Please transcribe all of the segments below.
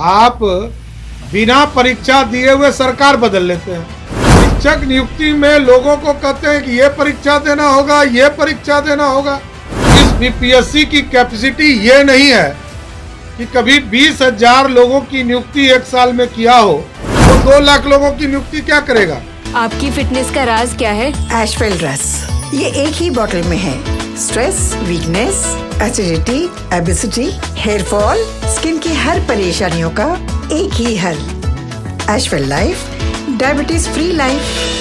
आप बिना परीक्षा दिए हुए सरकार बदल लेते हैं। शिक्षक नियुक्ति में लोगों को कहते हैं कि ये परीक्षा देना होगा, ये परीक्षा देना होगा। इस बीपीएससी की कैपेसिटी ये नहीं है कि कभी 20,000 लोगों की नियुक्ति एक साल में किया हो, तो 2 लाख लोगों की नियुक्ति क्या करेगा। आपकी फिटनेस का राज क्या है? एशवेल रस, ये एक ही बोतल में है। Stress, weakness, acidity, obesity, hair fall, skin की हर परेशानियों का एक ही हल। Ashwell life, diabetes free life.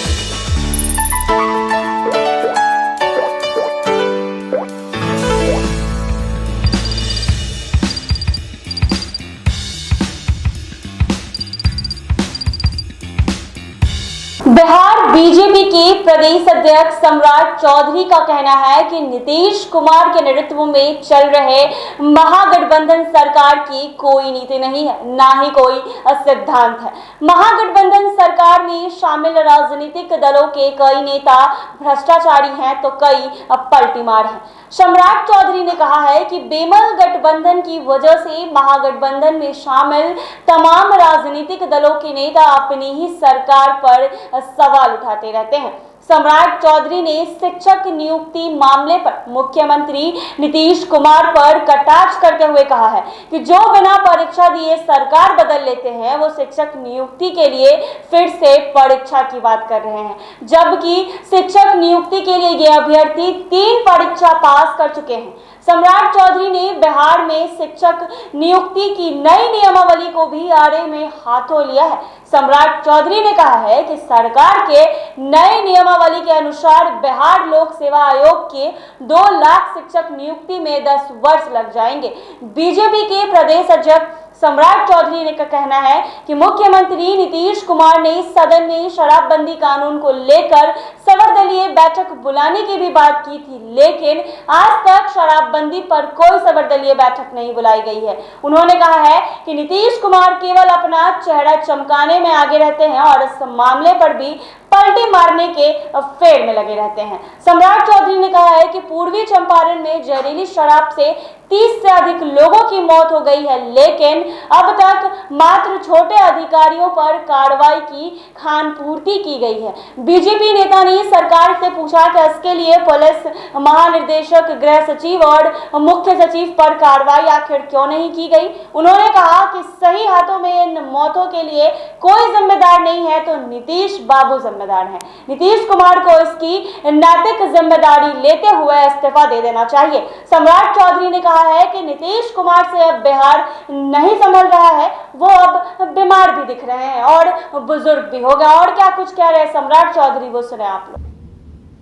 Bihar BJP के प्रदेश अध्यक्ष सम्राट चौधरी का कहना है कि नीतीश कुमार के नेतृत्व में चल रहे महागठबंधन सरकार की कोई नीति नहीं है, ना ही कोई सिद्धांत है। महागठबंधन सरकार में शामिल राजनीतिक दलों के कई नेता भ्रष्टाचारी हैं तो कई पलटीमार हैं। सम्राट चौधरी ने कहा है कि बेमल गठबंधन की वजह से महागठबंधन में शामिल तमाम राजनीतिक दलों के नेता अपनी ही सरकार पर सवाल उठाते रहते हैं। सम्राट चौधरी ने शिक्षक नियुक्ति मामले पर मुख्यमंत्री नीतीश कुमार पर कटाक्ष करते हुए कहा है कि जो बिना परीक्षा दिए सरकार बदल लेते हैं वो शिक्षक नियुक्ति के लिए फिर से परीक्षा की बात कर रहे हैं, जबकि शिक्षक नियुक्ति के लिए ये अभ्यर्थी 3 परीक्षा पास कर चुके हैं। सम्राट चौधरी ने बिहार में शिक्षक नियुक्ति की नई नियमावली को भी आड़े में हाथों लिया है। सम्राट चौधरी ने कहा है कि सरकार के नए नियमावली के अनुसार बिहार लोक सेवा आयोग के 2 लाख शिक्षक नियुक्ति में 10 वर्ष लग जाएंगे। बीजेपी के प्रदेश अध्यक्ष सम्राट चौधरी ने का कहना है कि मुख्यमंत्री नीतीश कुमार ने सदन में शराबबंदी कानून को लेकर सर्वदलीय बैठक बुलाने की भी बात की थी, लेकिन आज तक शराबबंदी पर कोई सर्वदलीय बैठक नहीं बुलाई गई है। उन्होंने कहा है कि नीतीश कुमार केवल अपना चेहरा चमकाने में आगे रहते हैं और इस मामले पर भी पलटी मारने के फेर में लगे रहते हैं। सम्राट चौधरी ने कहा है कि पूर्वी चंपारण में जहरीली शराब से 30 से अधिक लोगों की मौत हो गई है, लेकिन अब तक मात्र छोटे अधिकारियों पर कार्रवाई की खानपूर्ति की गई है। बीजेपी नेता ने सरकार से पूछा कि इसके लिए पुलिस महानिदेशक, गृह सचिव और मुख्य सचिव पर कार्रवाई आखिर क्यों नहीं की गई। उन्होंने कहा कि सही हाथों में इन मौतों के लिए कोई जिम्मेदार नहीं है तो नीतीश बाबू जिम्मेदार हैं। नीतीश कुमार को इसकी नैतिक जिम्मेदारी लेते हुए इस्तीफा दे देना चाहिए। सम्राट चौधरी ने कहा है कि नीतीश कुमार से अब बिहार नहीं संभल रहा है, वो अब बीमार भी दिख रहे हैं और बुजुर्ग भी हो गए। और क्या कुछ कह रहे हैं सम्राट चौधरी, वो सुने आप लोग।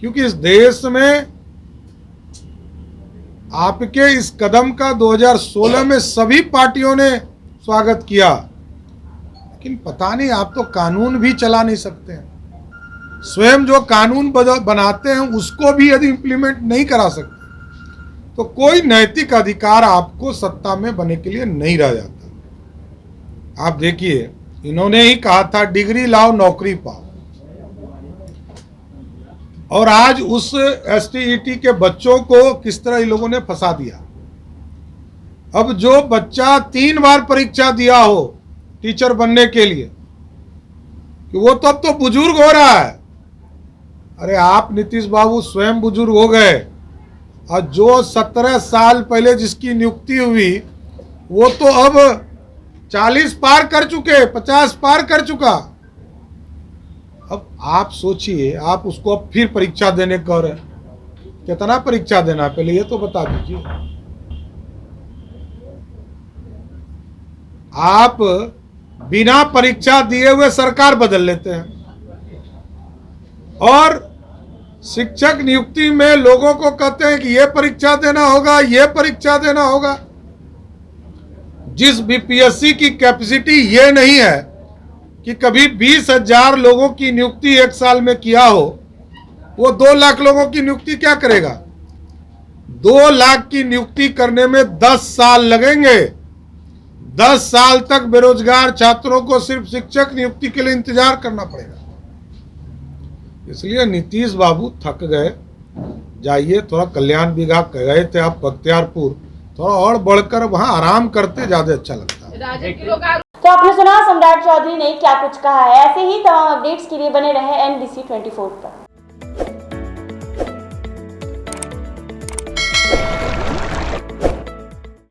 क्योंकि इस देश में आपके इस कदम का 2016 में सभी पार्टियों ने स्वागत किया, लेकिन पता नहीं, आप तो कानून भी चला नहीं सकते हैं। स्वयं जो कानून बनाते हैं उसको भी यदि इम्प्लीमेंट नहीं करा सकते तो कोई नैतिक अधिकार आपको सत्ता में बनने के लिए नहीं रह जाता। आप देखिए, इन्होंने ही कहा था डिग्री लाओ नौकरी पाओ, और आज उस एसटीईटी के बच्चों को किस तरह इन लोगों ने फंसा दिया। अब जो बच्चा 3 बार परीक्षा दिया हो टीचर बनने के लिए, कि वो तो अब तो बुजुर्ग हो रहा है। अरे आप नीतीश बाबू स्वयं बुजुर्ग हो गए, और जो 17 साल पहले जिसकी नियुक्ति हुई वो तो अब 40 पार कर चुके, 50 पार कर चुका। अब आप सोचिए, आप उसको अब फिर परीक्षा देने कह रहे हैं। कितना परीक्षा देना पहले ये तो बता दीजिए। आप बिना परीक्षा दिए हुए सरकार बदल लेते हैं, और शिक्षक नियुक्ति में लोगों को कहते हैं कि ये परीक्षा देना होगा, ये परीक्षा देना होगा। जिस बीपीएससी की कैपेसिटी ये नहीं है कि कभी 20,000 लोगों की नियुक्ति एक साल में किया हो, वो 2 लाख लोगों की नियुक्ति क्या करेगा। 2 लाख की नियुक्ति करने में 10 साल लगेंगे। 10 साल तक बेरोजगार छात्रों को सिर्फ शिक्षक नियुक्ति के लिए इंतजार करना पड़ेगा। इसलिए नीतीश बाबू थक गए, जाइए थोड़ा कल्याण विभाग गए थे आप बख्तियारपुर, थोड़ा और बढ़कर वहाँ आराम करते ज़्यादा अच्छा लगता है। तो आपने सुना सम्राट चौधरी ने क्या कुछ कहा है। ऐसे ही तमाम अपडेट्स के लिए बने रहे NBC 24 पर।